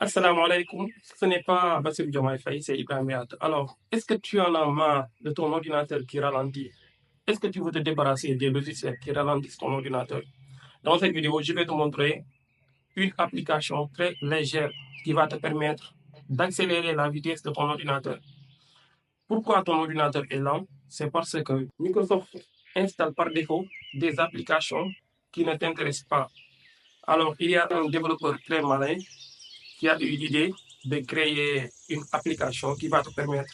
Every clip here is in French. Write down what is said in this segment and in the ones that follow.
Assalamu alaikum. Ce n'est pas Bassirou Diomaye Faye, c'est Ibrahim Yad. Alors, est-ce que tu en as marre de ton ordinateur qui ralentit? Est-ce que tu veux te débarrasser des logiciels qui ralentissent ton ordinateur? Dans cette vidéo, je vais te montrer une application très légère qui va te permettre d'accélérer la vitesse de ton ordinateur. Pourquoi ton ordinateur est lent? C'est parce que Microsoft installe par défaut des applications qui ne t'intéressent pas. Alors, il y a un développeur très malin qui a eu l'idée de créer une application qui va te permettre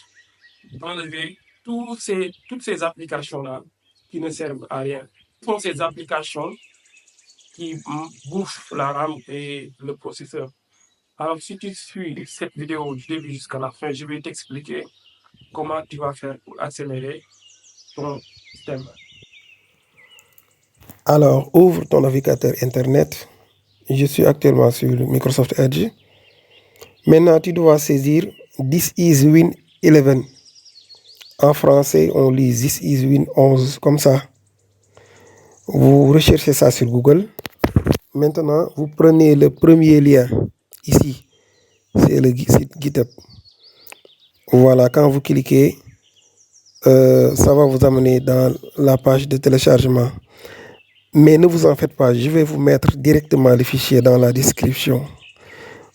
d'enlever toutes ces applications-là qui ne servent à rien. Ce sont ces applications qui bouffent la RAM et le processeur. Alors, si tu suis cette vidéo du début jusqu'à la fin, je vais t'expliquer comment tu vas faire pour accélérer ton système. Alors, ouvre ton navigateur Internet. Je suis actuellement sur Microsoft Edge. Maintenant, tu dois saisir This is Win 11. En français, on lit This is Win 11, comme ça. Vous recherchez ça sur Google. Maintenant, vous prenez le premier lien ici. C'est le site GitHub. Voilà, quand vous cliquez, ça va vous amener dans la page de téléchargement. Mais ne vous en faites pas, je vais vous mettre directement le fichier dans la description.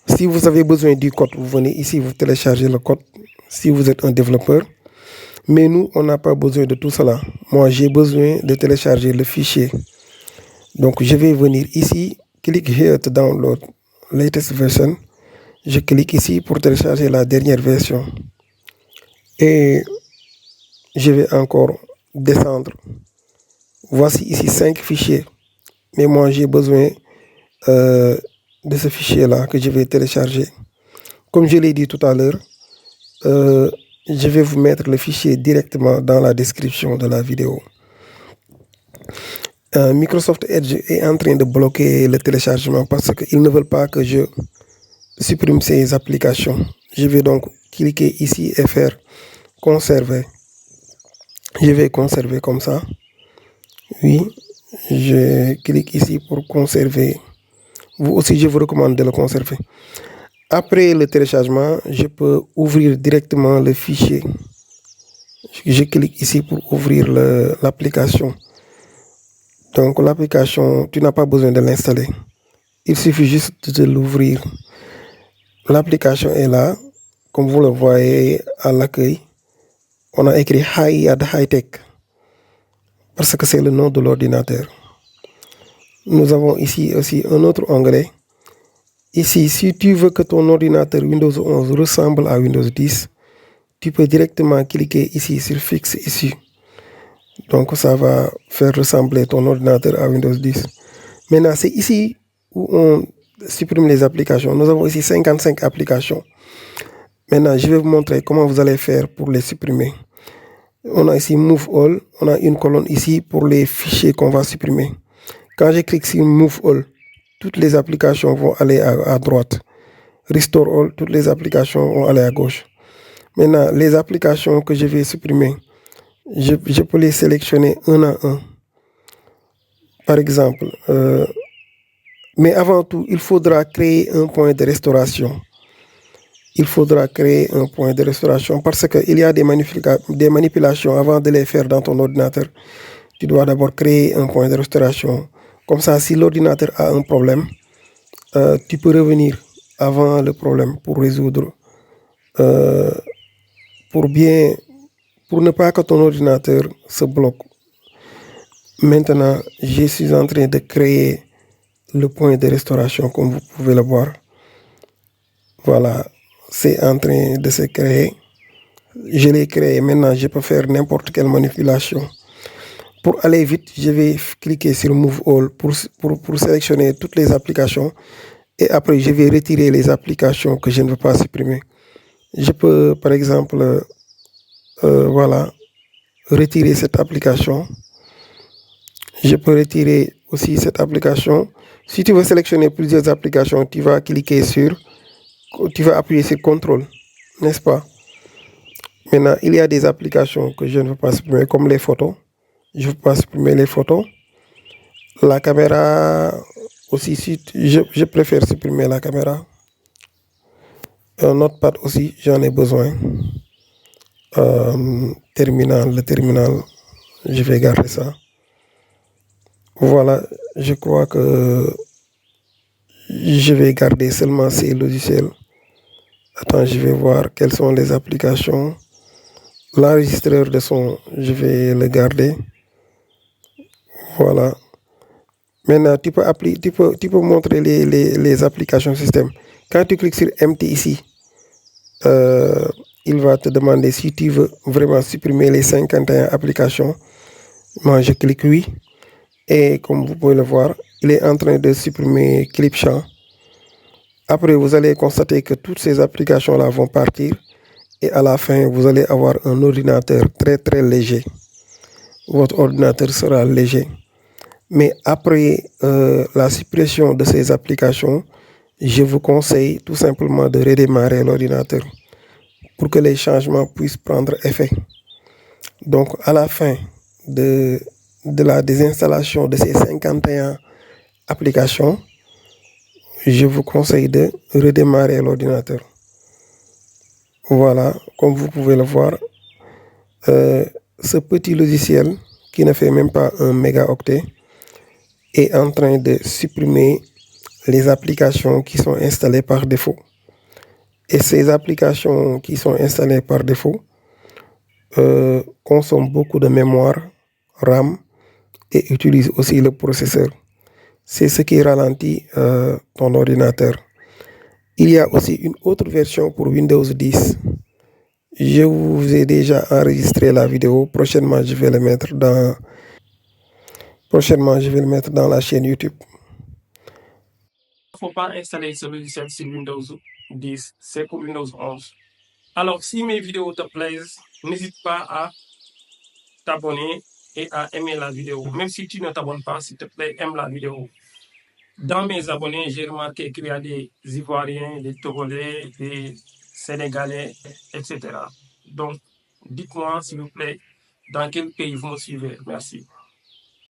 Si vous avez besoin du code, vous venez ici, vous téléchargez le code si vous êtes un développeur. Mais nous, on n'a pas besoin de tout cela. Moi, j'ai besoin de télécharger le fichier. Donc, je vais venir ici, clique here to download latest version. Je clique ici pour télécharger la dernière version. Et je vais encore descendre. Voici ici 5 fichiers. Mais moi, j'ai besoin de ce fichier-là que je vais télécharger. Comme je l'ai dit tout à l'heure, je vais vous mettre le fichier directement dans la description de la vidéo. Microsoft Edge est en train de bloquer le téléchargement parce qu'ils ne veulent pas que je supprime ces applications. Je vais donc cliquer ici et faire conserver. Je vais conserver comme ça. Oui, je clique ici pour conserver. Vous aussi, je vous recommande de le conserver. Après le téléchargement, je peux ouvrir directement le fichier. Je clique ici pour ouvrir l'application. Donc l'application, tu n'as pas besoin de l'installer. Il suffit juste de l'ouvrir. L'application est là. Comme vous le voyez à l'accueil, on a écrit Hayat High Tech parce que c'est le nom de l'ordinateur. Nous avons ici aussi un autre onglet. Ici, si tu veux que ton ordinateur Windows 11 ressemble à Windows 10, tu peux directement cliquer ici sur Fixe ici. Donc, ça va faire ressembler ton ordinateur à Windows 10. Maintenant, c'est ici où on supprime les applications. Nous avons ici 55 applications. Maintenant, je vais vous montrer comment vous allez faire pour les supprimer. On a ici Move All. On a une colonne ici pour les fichiers qu'on va supprimer. Quand je clique sur Move All, toutes les applications vont aller à droite. Restore All, toutes les applications vont aller à gauche. Maintenant, les applications que je vais supprimer, je peux les sélectionner un à un. Par exemple, mais avant tout, il faudra créer un point de restauration. Il faudra créer un point de restauration parce qu'il y a des manipulations avant de les faire dans ton ordinateur. Tu dois d'abord créer un point de restauration. Comme ça, si l'ordinateur a un problème, tu peux revenir avant le problème pour résoudre, pour ne pas que ton ordinateur se bloque. Maintenant, je suis en train de créer le point de restauration comme vous pouvez le voir. Voilà, c'est en train de se créer. Je l'ai créé. Maintenant, je peux faire n'importe quelle manipulation. Pour aller vite, je vais cliquer sur Move All pour sélectionner toutes les applications. Et après, je vais retirer les applications que je ne veux pas supprimer. Je peux, par exemple, voilà, retirer cette application. Je peux retirer aussi cette application. Si tu veux sélectionner plusieurs applications, tu vas appuyer sur CTRL, n'est-ce pas? Maintenant, il y a des applications que je ne veux pas supprimer, comme les photos. Je ne veux pas supprimer les photos. La caméra aussi, je préfère supprimer la caméra. Un notepad aussi, j'en ai besoin. Le terminal, je vais garder ça. Voilà, je crois que je vais garder seulement ces logiciels. Attends, je vais voir quelles sont les applications. L'enregistreur de son, je vais le garder. Voilà. Maintenant, tu peux montrer les applications système. Quand tu cliques sur MT ici, euh, il va te demander si tu veux vraiment supprimer les 51 applications. Moi, je clique oui. Et comme vous pouvez le voir, il est en train de supprimer Clipchamp. Après, vous allez constater que toutes ces applications-là vont partir. Et à la fin, vous allez avoir un ordinateur très très léger. Votre ordinateur sera léger. Mais après la suppression de ces applications, je vous conseille tout simplement de redémarrer l'ordinateur pour que les changements puissent prendre effet. Donc, à la fin de la désinstallation de ces 51 applications, je vous conseille de redémarrer l'ordinateur. Voilà, comme vous pouvez le voir, ce petit logiciel qui ne fait même pas un mégaoctet est en train de supprimer les applications qui sont installées par défaut. Et ces applications qui sont installées par défaut consomment beaucoup de mémoire RAM et utilisent aussi le processeur. C'est ce qui ralentit ton ordinateur. Il y a aussi une autre version pour Windows 10. Je vous ai déjà enregistré la vidéo. Prochainement, je vais le mettre dans la chaîne YouTube. Il ne faut pas installer ce logiciel sur Windows 10, c'est pour Windows 11. Alors, si mes vidéos te plaisent, n'hésite pas à t'abonner et à aimer la vidéo. Même si tu ne t'abonnes pas, s'il te plaît, aime la vidéo. Dans mes abonnés, j'ai remarqué qu'il y a des Ivoiriens, des Togolais, des Sénégalais, etc. Donc, dites-moi, s'il vous plaît, dans quel pays vous me suivez. Merci.